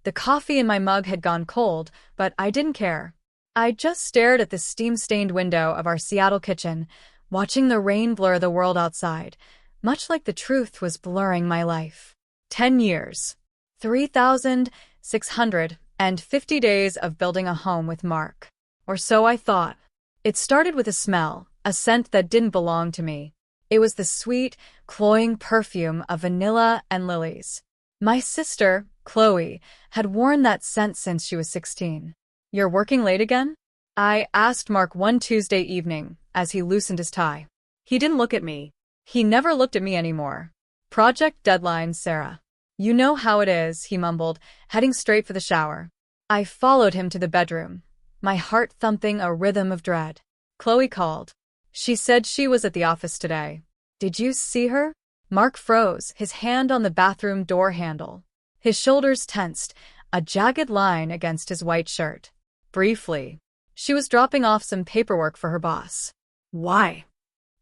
The coffee in my mug had gone cold, but I didn't care. I just stared at the steam-stained window of our Seattle kitchen, watching the rain blur the world outside, much like the truth was blurring my life. 10 years. 3,650 days of building a home with Mark. Or so I thought. It started with a smell, a scent that didn't belong to me. It was the sweet, cloying perfume of vanilla and lilies. My sister, Chloe, had worn that scent since she was 16. "You're working late again?" I asked Mark one Tuesday evening as he loosened his tie. He didn't look at me. He never looked at me anymore. "Project deadline, Sarah. You know how it is," he mumbled, heading straight for the shower. I followed him to the bedroom, my heart thumping a rhythm of dread. Chloe called. She said she was at the office today. "Did you see her?" Mark froze, his hand on the bathroom door handle. His shoulders tensed, a jagged line against his white shirt. "Briefly. She was dropping off some paperwork for her boss." "Why?"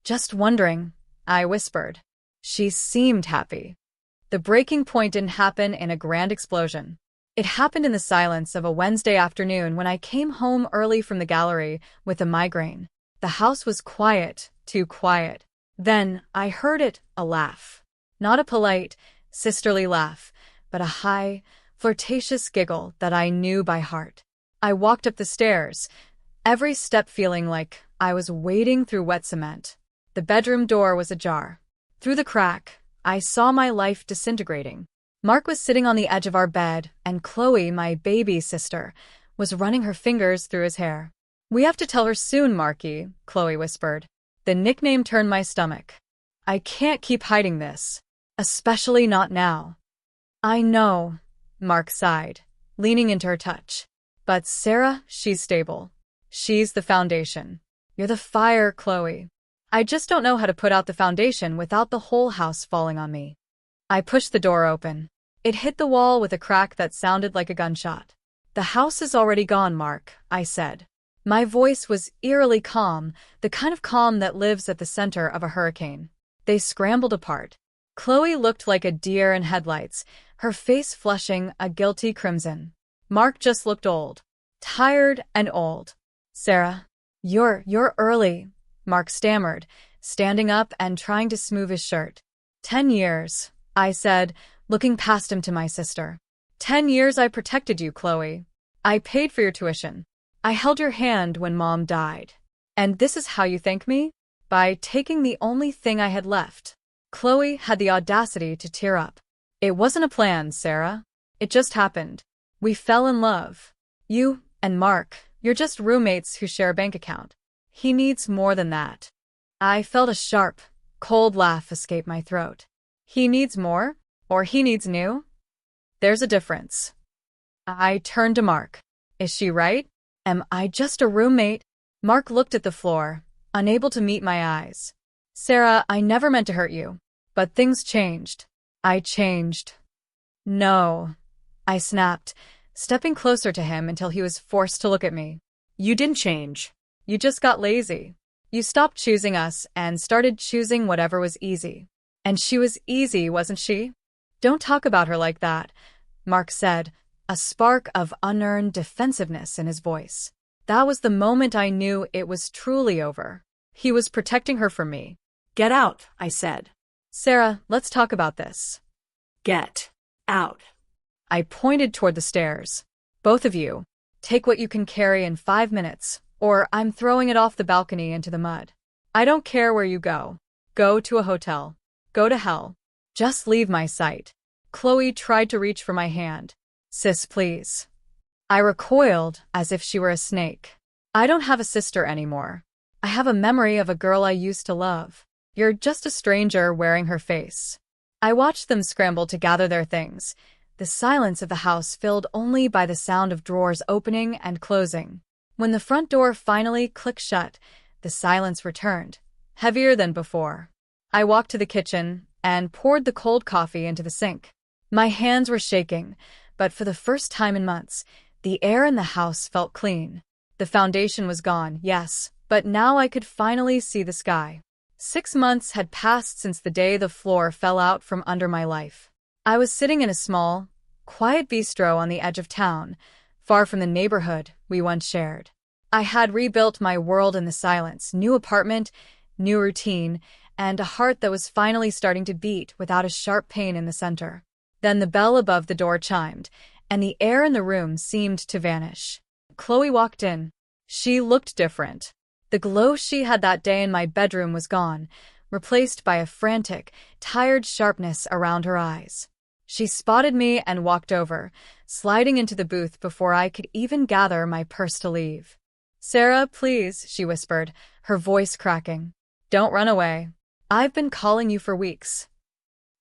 "Just wondering," I whispered. She seemed happy. The breaking point didn't happen in a grand explosion. It happened in the silence of a Wednesday afternoon when I came home early from the gallery with a migraine. The house was quiet, too quiet. Then I heard it, a laugh. Not a polite, sisterly laugh, but a high, flirtatious giggle that I knew by heart. I walked up the stairs, every step feeling like I was wading through wet cement. The bedroom door was ajar. Through the crack, I saw my life disintegrating. Mark was sitting on the edge of our bed, and Chloe, my baby sister, was running her fingers through his hair. "We have to tell her soon, Marky," Chloe whispered. The nickname turned my stomach. "I can't keep hiding this. Especially not now." "I know," Mark sighed, leaning into her touch. "But Sarah, she's stable. She's the foundation. You're the fire, Chloe. I just don't know how to put out the foundation without the whole house falling on me." I pushed the door open. It hit the wall with a crack that sounded like a gunshot. "The house is already gone, Mark," I said. My voice was eerily calm, the kind of calm that lives at the center of a hurricane. They scrambled apart. Chloe looked like a deer in headlights, her face flushing a guilty crimson. Mark just looked old. Tired and old. "Sarah, you're early," Mark stammered, standing up and trying to smooth his shirt. 10 years, I said, looking past him to my sister. 10 years I protected you, Chloe. I paid for your tuition. I held your hand when Mom died. And this is how you thank me? By taking the only thing I had left. Chloe had the audacity to tear up. "It wasn't a plan, Sarah. It just happened. We fell in love. You and Mark, you're just roommates who share a bank account. He needs more than that." I felt a sharp, cold laugh escape my throat. He needs more? Or he needs new? There's a difference. I turned to Mark. Is she right? Am I just a roommate? Mark looked at the floor, unable to meet my eyes. "Sarah, I never meant to hurt you. But things changed. I changed." "No," I snapped, stepping closer to him until he was forced to look at me. "You didn't change. You just got lazy. You stopped choosing us and started choosing whatever was easy. And she was easy, wasn't she?" "Don't talk about her like that," Mark said, a spark of unearned defensiveness in his voice. That was the moment I knew it was truly over. He was protecting her from me. "Get out," I said. "Sarah, let's talk about this." "Get out." I pointed toward the stairs. "Both of you, take what you can carry in 5 minutes, or I'm throwing it off the balcony into the mud. I don't care where you go. Go to a hotel. Go to hell. Just leave my sight." Chloe tried to reach for my hand. "Sis, please." I recoiled as if she were a snake. "I don't have a sister anymore. I have a memory of a girl I used to love. You're just a stranger wearing her face." I watched them scramble to gather their things, the silence of the house filled only by the sound of drawers opening and closing. When the front door finally clicked shut, the silence returned, heavier than before. I walked to the kitchen and poured the cold coffee into the sink. My hands were shaking, but for the first time in months, the air in the house felt clean. The foundation was gone, yes, but now I could finally see the sky. 6 months had passed since the day the floor fell out from under my life. I was sitting in a small, quiet bistro on the edge of town, far from the neighborhood we once shared. I had rebuilt my world in the silence, new apartment, new routine, and a heart that was finally starting to beat without a sharp pain in the center. Then the bell above the door chimed, and the air in the room seemed to vanish. Chloe walked in. She looked different. The glow she had that day in my bedroom was gone, replaced by a frantic, tired sharpness around her eyes. She spotted me and walked over, sliding into the booth before I could even gather my purse to leave. "Sarah, please," she whispered, her voice cracking. "Don't run away. I've been calling you for weeks."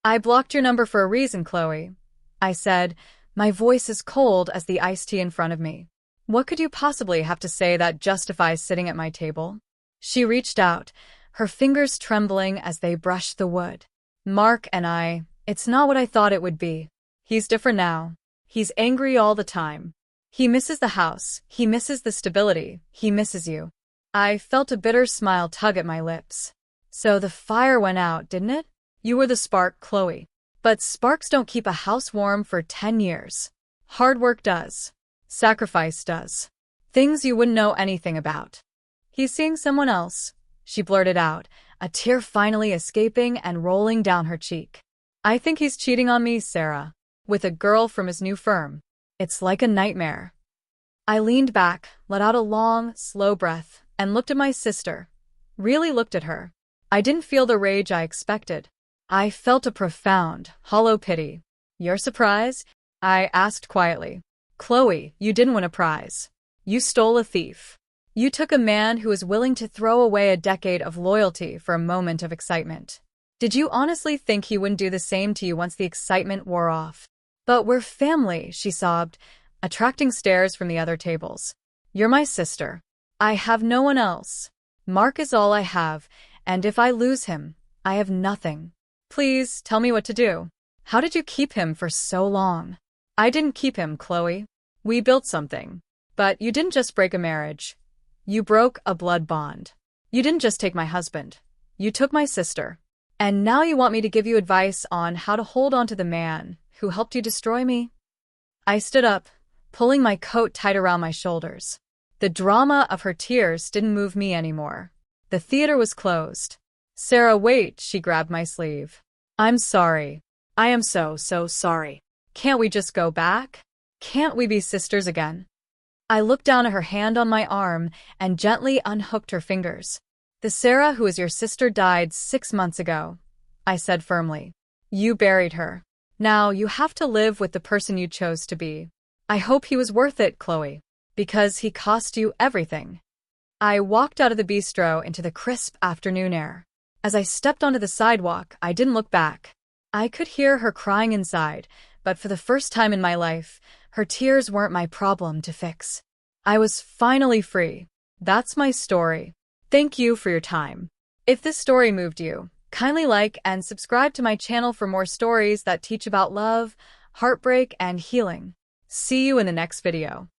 "I blocked your number for a reason, Chloe," I said, my voice as cold as the iced tea in front of me. "What could you possibly have to say that justifies sitting at my table?" She reached out, her fingers trembling as they brushed the wood. "Mark and I, it's not what I thought it would be. He's different now. He's angry all the time. He misses the house, he misses the stability, he misses you." I felt a bitter smile tug at my lips. "So the fire went out, didn't it? You were the spark, Chloe. But sparks don't keep a house warm for 10 years. Hard work does. Sacrifice does. Things you wouldn't know anything about." "He's seeing someone else," she blurted out, a tear finally escaping and rolling down her cheek. "I think he's cheating on me, Sarah, with a girl from his new firm. It's like a nightmare." I leaned back, let out a long, slow breath, and looked at my sister. Really looked at her. I didn't feel the rage I expected. I felt a profound, hollow pity. "You're surprised?" I asked quietly. "Chloe, you didn't win a prize. You stole a thief. You took a man who was willing to throw away a decade of loyalty for a moment of excitement. Did you honestly think he wouldn't do the same to you once the excitement wore off?" "But we're family," she sobbed, attracting stares from the other tables. "You're my sister. I have no one else. Mark is all I have, and if I lose him, I have nothing. Please, tell me what to do. How did you keep him for so long?" "I didn't keep him, Chloe. We built something. But you didn't just break a marriage. You broke a blood bond. You didn't just take my husband. You took my sister. And now you want me to give you advice on how to hold on to the man who helped you destroy me?" I stood up, pulling my coat tight around my shoulders. The drama of her tears didn't move me anymore. The theater was closed. "Sarah, wait," she grabbed my sleeve. "I'm sorry. I am so sorry. Can't we just go back? Can't we be sisters again?" I looked down at her hand on my arm and gently unhooked her fingers. "The Sarah who is your sister died 6 months ago," I said firmly. "You buried her. Now you have to live with the person you chose to be. I hope he was worth it, Chloe, because he cost you everything." I walked out of the bistro into the crisp afternoon air. As I stepped onto the sidewalk, I didn't look back. I could hear her crying inside, but for the first time in my life, her tears weren't my problem to fix. I was finally free. That's my story. Thank you for your time. If this story moved you, kindly like and subscribe to my channel for more stories that teach about love, heartbreak, and healing. See you in the next video.